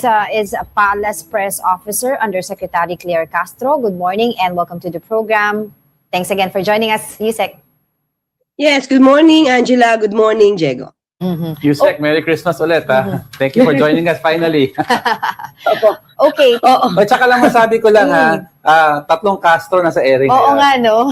us is Palace Press Officer Undersecretary Claire Castro. Good morning and welcome to the program. Thanks again for joining us, Yusek. Yes, good morning, Angela. Good morning, Diego. Yusek, Merry Christmas ulit. Thank you for joining us finally. Okay. At saka lang masabi ko lang tatlong Castro na sa airing. Oo nga, no?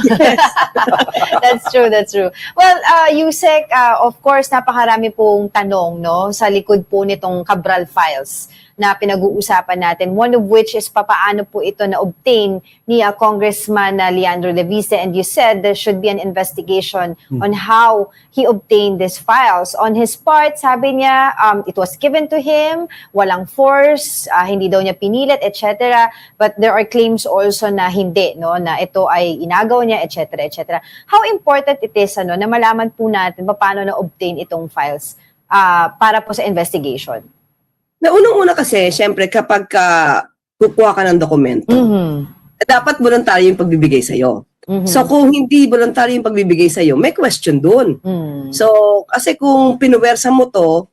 That's true, that's true. Well, Yusek, of course, napakarami pong tanong, no, sa likod po nitong Cabral files na pinag-uusapan natin. One of which is papaano po ito na-obtain ni Congressman Leandro Leviste, and you said there should be an investigation on how he obtained these files. On his part, sabi niya, it was given to him, walang force, hindi daw niya pinilit, etc. But there are claims also na hindi, no, na ito ay inagaw niya, etc., etc. How important it is na malaman po natin paano na-obtain itong files para po sa investigation? Na unang-una kasi, syempre, kapag kukuha ka ng dokumento, dapat voluntaryo yung pagbibigay sa'yo. So, kung hindi voluntaryo yung pagbibigay sa'yo, may question dun. So, kasi kung pinuwersa mo to,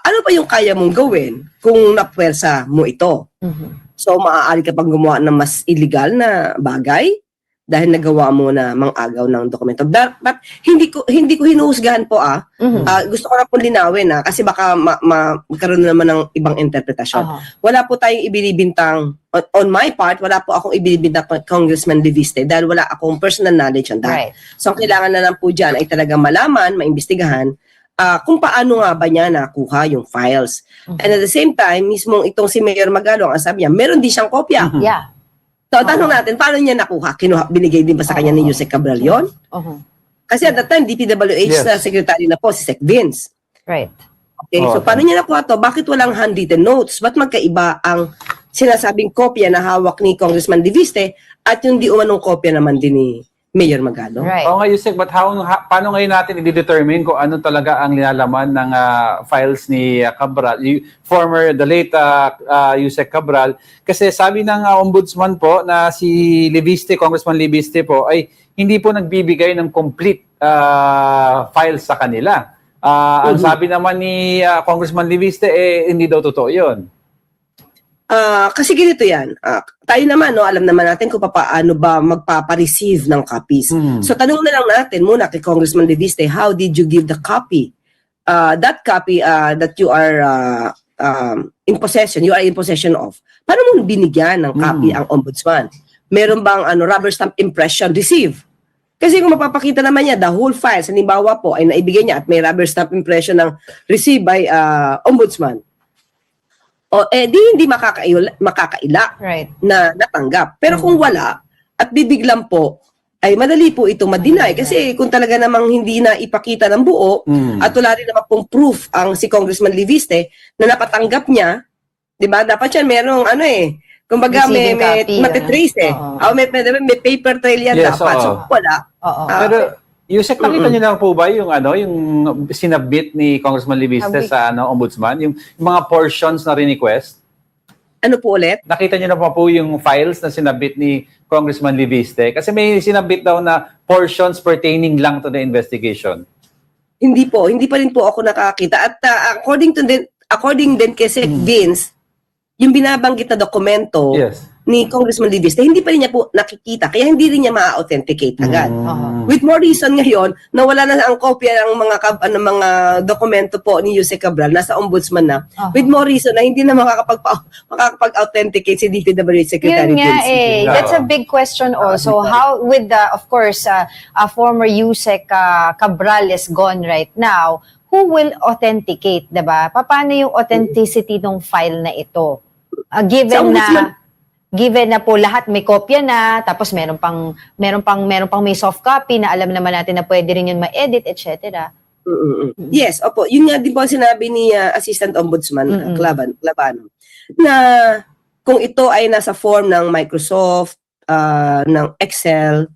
ano pa yung kaya mong gawin kung napwersa mo ito? So, maaari ka pang gumawa ng mas illegal na bagay dahil nagawa mo na mang-agaw ng dokumento. But hindi ko hinuhusgahan po gusto ko na po linawin kasi baka magkaroon naman ng ibang interpretasyon. Wala po tayong ibinibintang on my part, wala po akong ibinibintang Congressman Leviste dahil wala akong personal knowledge on that. Right. So ang kailangan na lang po diyan ay talagang malaman, maimbestigahan kung paano nga ba niya nakuha yung files. And at the same time, mismong itong si Mayor Magalong, ang sabi niya, meron din siyang kopya. Yeah. So, tanong natin, paano niya nakuha? Binigay din ba sa kanya ni Yusek Cabral yun? Kasi at that time, DPWH na secretary na po, si Sec Vince. Right. Okay, so paano niya nakuha to? Bakit walang handwritten notes? Ba't magkaiba ang sinasabing kopya na hawak ni Congressman Leviste at yung di umanong kopya naman din ni Mayor Magalong? Right. Oo nga, Yusek, but paano ngayon natin i-determine kung ano talaga ang nilalaman ng files ni Cabral, the late Yusek Cabral? Kasi sabi ng ombudsman po na si Leviste, Congressman Leviste po, ay hindi po nagbibigay ng complete files sa kanila. Ang sabi naman ni Congressman Leviste, hindi daw totoo yun. Kasi ganito yan. Tayo naman, no, alam naman natin kung paano ba magpapareceive ng copies. So tanong na lang natin muna kay Congressman Leviste, how did you give the copy? That copy that you are in possession of. Paano mo binigyan ng copy ang ombudsman? Meron bang rubber stamp impression receive? Kasi kung mapapakita naman niya, the whole file, halimbawa po, ay naibigay niya at may rubber stamp impression ng received by ombudsman. Di hindi makakaila na natanggap. Pero kung wala, at bibiglang po, ay madali po ito ma-deny. Kasi kung talaga namang hindi na ipakita ng buo, at wala rin naman pong proof ang si Congressman Leviste na napatanggap niya, di ba? Dapat yan merong kumbaga may matitrace may paper trail yan dapat. So wala. Pero Yusek, nakita niyo na po ba yung sinabit ni Congressman Leviste sa ombudsman, yung mga portions na request? Ano po ulit? Nakita niyo na po yung files na sinabit ni Congressman Leviste? Kasi may sinabit daw na portions pertaining lang to the investigation. Hindi pa rin po ako nakakita. At according din kay Sec Vince, yung binabanggit na dokumento ni Congressman Leviste, hindi pa rin niya po nakikita, kaya hindi rin niya ma-authenticate agad. With more reason ngayon, na wala na ang kopya ng mga dokumento po ni Yusek Cabral, nasa ombudsman na, with more reason na hindi na makakapag-authenticate si DPWH Secretary Vince. That's a big question also. How, with of course, former Yusek Cabral is gone right now, who will authenticate, diba? Paano yung authenticity ng file na ito? Given na po lahat may kopya na, tapos meron pang may soft copy na alam naman natin na pwede rin yun ma-edit, etc. Yes, opo. Yun nga din po sinabi ni Assistant Ombudsman Clavano na kung ito ay nasa form ng Microsoft, ng Excel,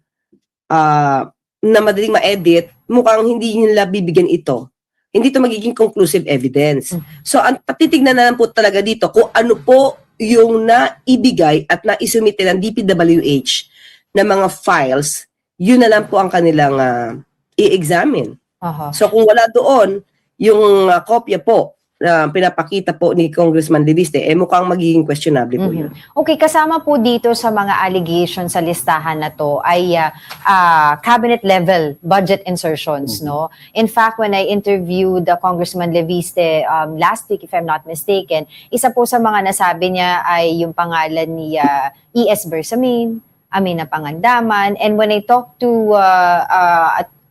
na madaling ma-edit, mukhang hindi nila bibigyan ito. Hindi ito magiging conclusive evidence. So, ang patitignan na lang po talaga dito kung ano po yung naibigay at naisumite ng DPWH na mga files, yun na lang po ang kanilang i-examine. So kung wala doon, yung kopya po pinapakita po ni Congressman Leviste, mukhang magiging questionable po yun. Okay, kasama po dito sa mga allegations sa listahan na to ay cabinet level budget insertions, no? In fact, when I interviewed Congressman Leviste last week, if I'm not mistaken, isa po sa mga nasabi niya ay yung pangalan ni E.S. Bersamin, Amina Pangandaman, and when I talked to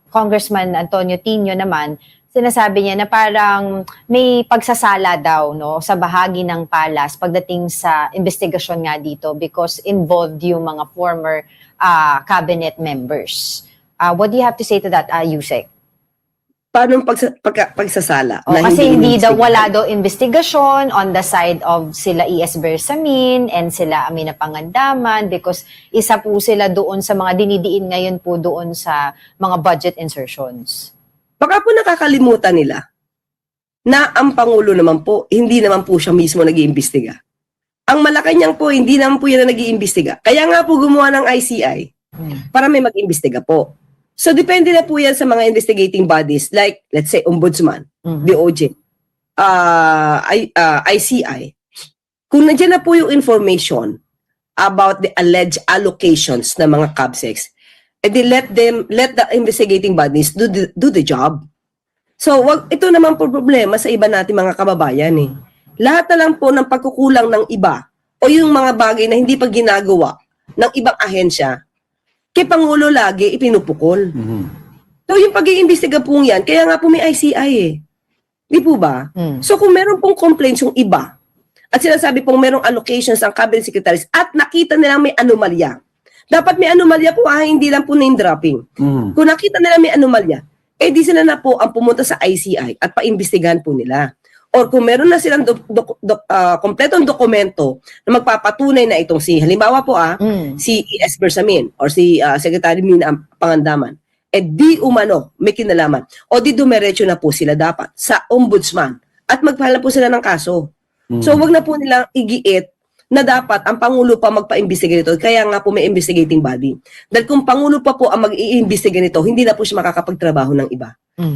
Congressman Antonio Tino naman, sinasabi niya na parang may pagsasala daw, no, sa bahagi ng palas pagdating sa investigasyon nga dito because involved yung mga former cabinet members. What do you have to say to that, Yusek? Paano pagsasala? Oh, kasi hindi daw, wala daw investigasyon on the side of sila E.S. Bersamin and sila Amina Pangandaman because isa po sila doon sa mga dinidiin ngayon po doon sa mga budget insertions. Baka po nakakalimutan nila na ang Pangulo naman po, hindi naman po siya mismo nag-iimbestiga. Ang Malacanang po, hindi naman po yan na nag-iimbestiga. Kaya nga po gumawa ng ICI para may mag-imbestiga po. So, depende na po yan sa mga investigating bodies like, let's say, Ombudsman, DOJ, ICI. Kung nandiyan na po yung information about the alleged allocations ng mga CABSECs, let the investigating bodies do the job. So, ito naman po problema sa iba natin mga kababayan eh. Lahat na lang po ng pagkukulang ng iba o yung mga bagay na hindi pa ginagawa ng ibang ahensya, kay Pangulo lagi ipinupukol. So, yung pag-iimbestiga po yan, kaya nga po may ICI eh. Di po ba? So, kung meron pong complaints yung iba, at sinasabi pong merong allocations ang cabinet secretaries at nakita nilang may anomalya, dapat may anomalya po, hindi lang po name dropping. Kung nakita nila may anomalya, di sila na po ang pumunta sa ICI at paimbestigahan po nila. Or kung meron na silang kompletong dokumento na magpapatunay na itong halimbawa po si E.S. Bersamin or si Secretary Mina Pangandaman, di umano may kinalaman o di dumiretso na po sila dapat sa ombudsman at magpahal po sila ng kaso. So wag na po nilang igiit na dapat ang Pangulo pa magpa-imbestiga nito. Kaya nga po may investigating body. Dahil kung Pangulo pa po ang mag-iimbestiga nito, hindi na po siya makakapagtrabaho ng iba.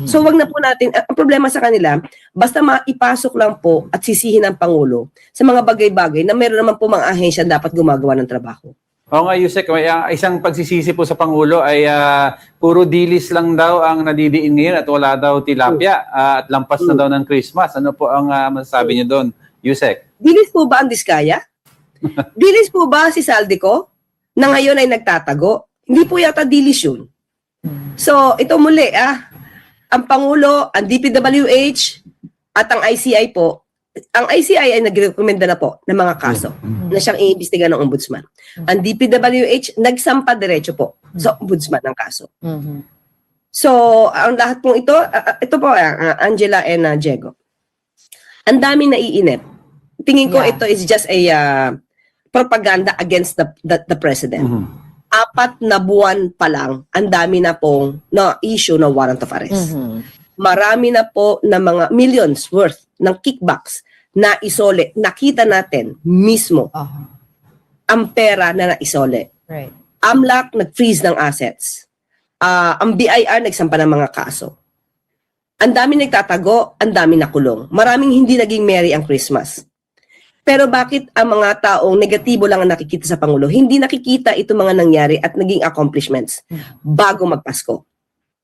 So wag na po natin, ang problema sa kanila, basta maipasok lang po at sisihin ng Pangulo sa mga bagay-bagay na meron naman po mga ahensya dapat gumagawa ng trabaho. Oo nga, Yusek, isang pagsisisi po sa Pangulo ay puro dilis lang daw ang nadidiin ngayon at wala daw tilapia at lampas na daw ng Christmas. Ano po ang masasabi niyo doon, Yusek? Dilis po ba ang Diskaya? Dilis po ba si Saldico na ngayon ay nagtatago? Hindi po yata dilis yun. So, ito muli, ang Pangulo, ang DPWH, at ang ICI po, ang ICI ay nagrekomenda na po ng mga kaso na siyang iimbestiga ng ombudsman. Ang DPWH, nagsampa diretso po sa ombudsman ng kaso. So, ang lahat pong ito po, Angela and Diego, ang daming naiinip. Tingin ko ito is just a propaganda against the president. 4 na buwan pa lang, ang dami na pong na-issue na warrant of arrest. Marami na po na mga millions worth ng kickbacks na isole. Nakita natin mismo ang pera na naisole. Right. AMLAC nag-freeze ng assets. Ang BIR nagsampa ng mga kaso. Ang dami nagtatago, ang dami nakulong. Maraming hindi naging merry ang Christmas. Pero bakit ang mga taong negatibo lang ang nakikita sa Pangulo, hindi nakikita itong mga nangyari at naging accomplishments bago magpasko?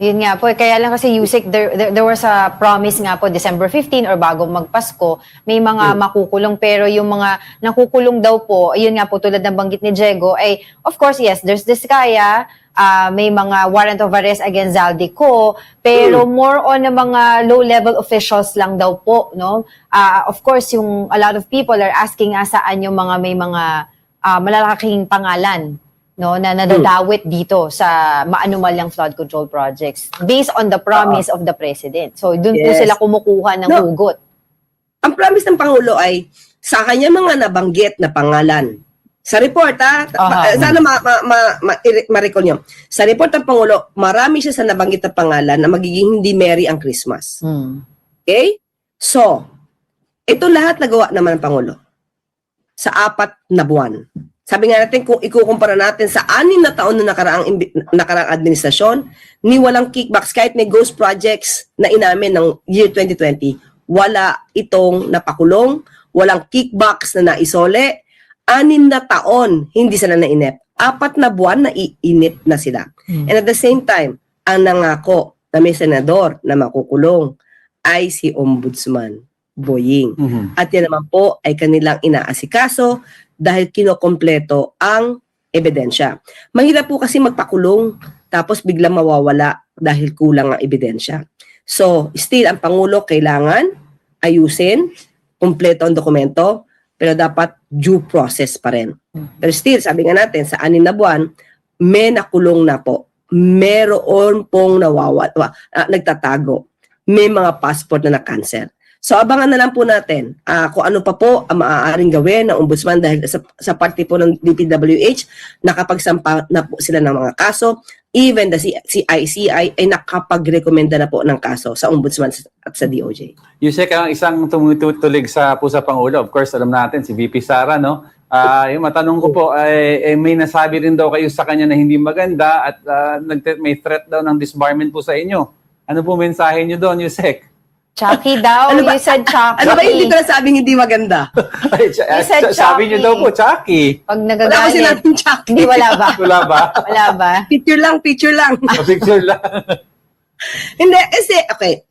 Yun nga po, kaya lang kasi Yusek, there was a promise nga po, December 15 or bago magpasko, may mga makukulong, pero yung mga nakukulong daw po, ayun nga po, tulad ng banggit ni Diego, ay of course, yes, there's Diskaya, may mga warrant of arrest against Zaldico, pero more on ng mga low-level officials lang daw po, no? Of course, a lot of people are asking saan yung mga may mga malalaking pangalan, no, na nadadawit dito sa maanumalyang flood control projects based on the promise of the president. So, doon po sila kumukuha ng hugot. Ang promise ng Pangulo ay sa kanya mga nabanggit na pangalan. Sa report, sana ma-recall nyo. Sa report ng Pangulo, marami siya sa nabanggit na pangalan na magiging hindi merry ang Christmas. Okay? So, ito lahat nagawa naman ng Pangulo sa 4 na buwan. Sabi nga natin, kung ikukumpara natin sa 6 na taon na nakaraang administrasyon, ni walang kickbacks, kahit may ghost projects na inamin ng year 2020, wala itong napakulong, walang kickbacks na naisole, 6 na taon hindi sila nainip. 4 na buwan na iinip na sila. And at the same time, ang nangako na may senador na makukulong ay si Ombudsman Boying. At yan naman po ay kanilang inaasikaso dahil kinokompleto ang ebidensya. Mahirap po kasi magpakulong tapos biglang mawawala dahil kulang ang ebidensya. So, still ang Pangulo kailangan ayusin, kumpleto ang dokumento, pero dapat due process pa rin. Pero still, sabi nga natin, sa 6 na buwan, may nakulong na po. Meron pong nagtatago. May mga passport na na-cancel. So, abangan na lang po natin kung ano pa po ang maaaring gawin ng Ombudsman dahil sa parte po ng DPWH, nakapagsampa na po sila ng mga kaso. Even the CICI ay nakapag-recommenda na po ng kaso sa Ombudsman at sa DOJ. Yusek, ang isang tumutulig sa pusa Pangulo, of course, alam natin, si VP Sara, no? Yung matanong ko po, may nasabi rin daw kayo sa kanya na hindi maganda at may threat daw ng disbarment po sa inyo. Ano po mensahe nyo doon, Yusek? Chucky daw, you said Chucky. Ano ba hindi ko nasabing hindi maganda? said Sabi nyo Chucky. daw po, Chucky. Pag Wala kasi nagagalit. natin Chucky. Hindi, wala ba? Wala ba? Wala ba? Picture lang. Picture lang. Hindi, kasi, okay,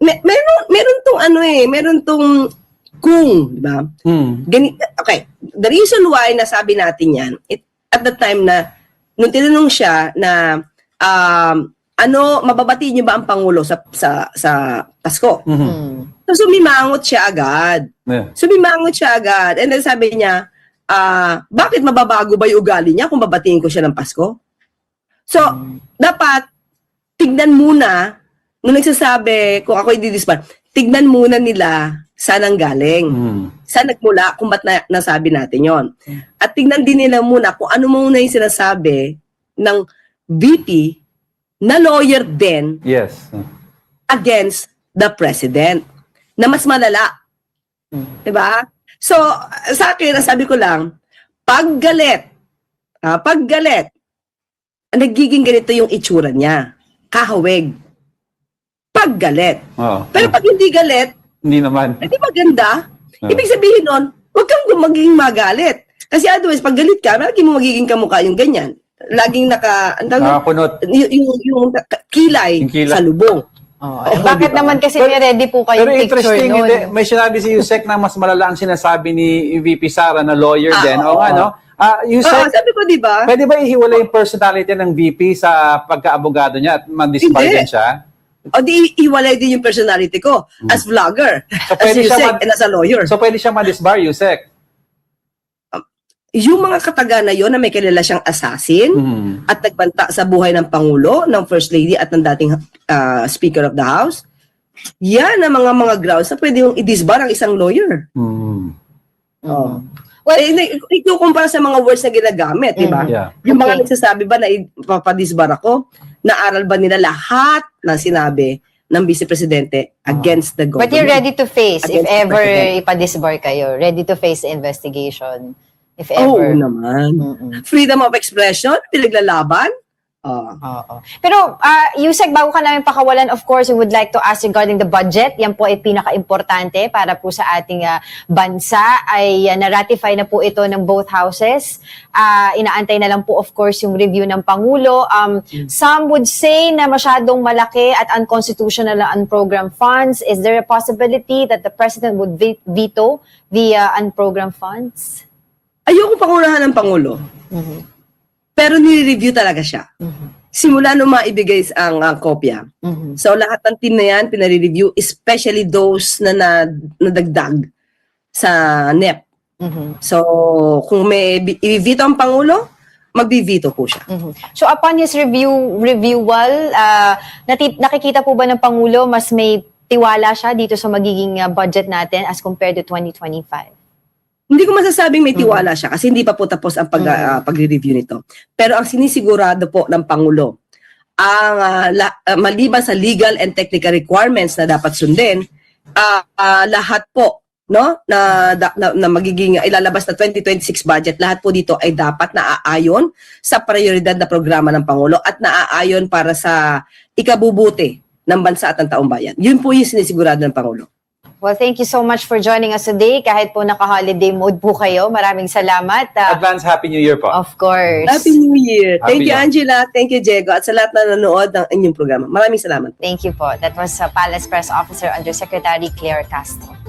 meron tong kung, di ba? Okay, the reason why nasabi natin yan, at the time na, nung tinanong siya na, mababati niyo ba ang Pangulo sa Pasko? So, sumimangot siya agad. Yeah. And then sabi niya, bakit mababago ba yung ugali niya kung babatiin ko siya ng Pasko? So, dapat, tignan muna, nung nagsasabi, kung ako i-disbar, tignan muna nila saan ang galing. Saan nagmula, kung ba't nasabi natin yon. At tignan din nila muna kung ano muna yung sinasabi ng VP na lawyer din Yes. against the president na mas malala. Diba? So, sa akin, sabi ko lang, pag galit, nagiging ganito yung itsura niya. Kahawig. Pag galit. Oo. Pero pag hindi galit, Hindi naman. hindi maganda. Ibig sabihin nun, huwag kang magiging magalit. Kasi otherwise, pag galit ka, lagi mo magiging kamukha yung ganyan. Laging Nakakunot. yung kilay Yung kilay. sa lubong. Bakit naman kasi may ready po kayong Pero picture interesting, nun? may sinabi si Yusek na mas malala ang sinasabi ni VP Sara na lawyer din. oo. O ano? Oo, Yusek, sabi ko, di ba? pwede ba ihiwalay yung personality ng VP sa pagka-abogado niya at man-disbar Hindi. din siya? O di iwalay din yung personality ko as vlogger, So, as pwede siya Yusek, and as a lawyer. So pwede siya man-disbar, Yusek? Yung mga kataga na yon na may kilala siyang assassin at nagbanta sa buhay ng Pangulo, ng First Lady at ng dating Speaker of the House, yan ang mga grounds na pwede yung i-disbar ang isang lawyer. Oh. Well, ikukumpara sa mga words na ginagamit, di ba? Yeah. Yung mga Okay. nagsasabi ba na ipapadisbar ako, naaral ba nila lahat ng sinabi ng Vice Presidente against the government? But you're ready to face if Against the ever president. ipa-disbar kayo. Ready to face the investigation. If Oo ever. naman. Freedom of expression, pinaglalaban. Oo. Pero, Yusek, bago ka namin pakawalan, of course, we would like to ask regarding the budget. Yan po ay pinaka-importante para po sa ating bansa. Ay na-ratify na po ito ng both houses. Inaantay na lang po, of course, yung review ng Pangulo. Some would say na masyadong malaki at unconstitutional ang unprogrammed funds. Is there a possibility that the President would veto the unprogrammed funds? Ayoko pangunahan ng Pangulo. Pero nire-review talaga siya. Simula nung maibigay ang kopya. So lahat ng team na yan, pinare-review, especially those na nadagdag sa NEP. So kung may i-veto ang Pangulo, mag-veto po siya. So upon his reviewal, nakikita po ba ng Pangulo mas may tiwala siya dito sa magiging budget natin as compared to 2025? Hindi ko masasabing may tiwala siya kasi hindi pa po tapos ang pag-review nito. Pero ang sinisigurado po ng Pangulo, ang maliban sa legal and technical requirements na dapat sundin, lahat po na magiging ilalabas na 2026 budget, lahat po dito ay dapat naaayon sa prioridad na programa ng Pangulo at naaayon para sa ikabubuti ng bansa at ng taong bayan. Yun po yung sinisigurado ng Pangulo. Well, thank you so much for joining us today. Kahit po naka-holiday mode po kayo, maraming salamat. Advance Happy New Year po. Of course. Happy New Year. Thank Happy you, New- Angela. Thank you, Diego. At sa lahat na nanonood ng inyong programa. Maraming salamat. Thank you po. That was Palace Press Officer Undersecretary Claire Castro.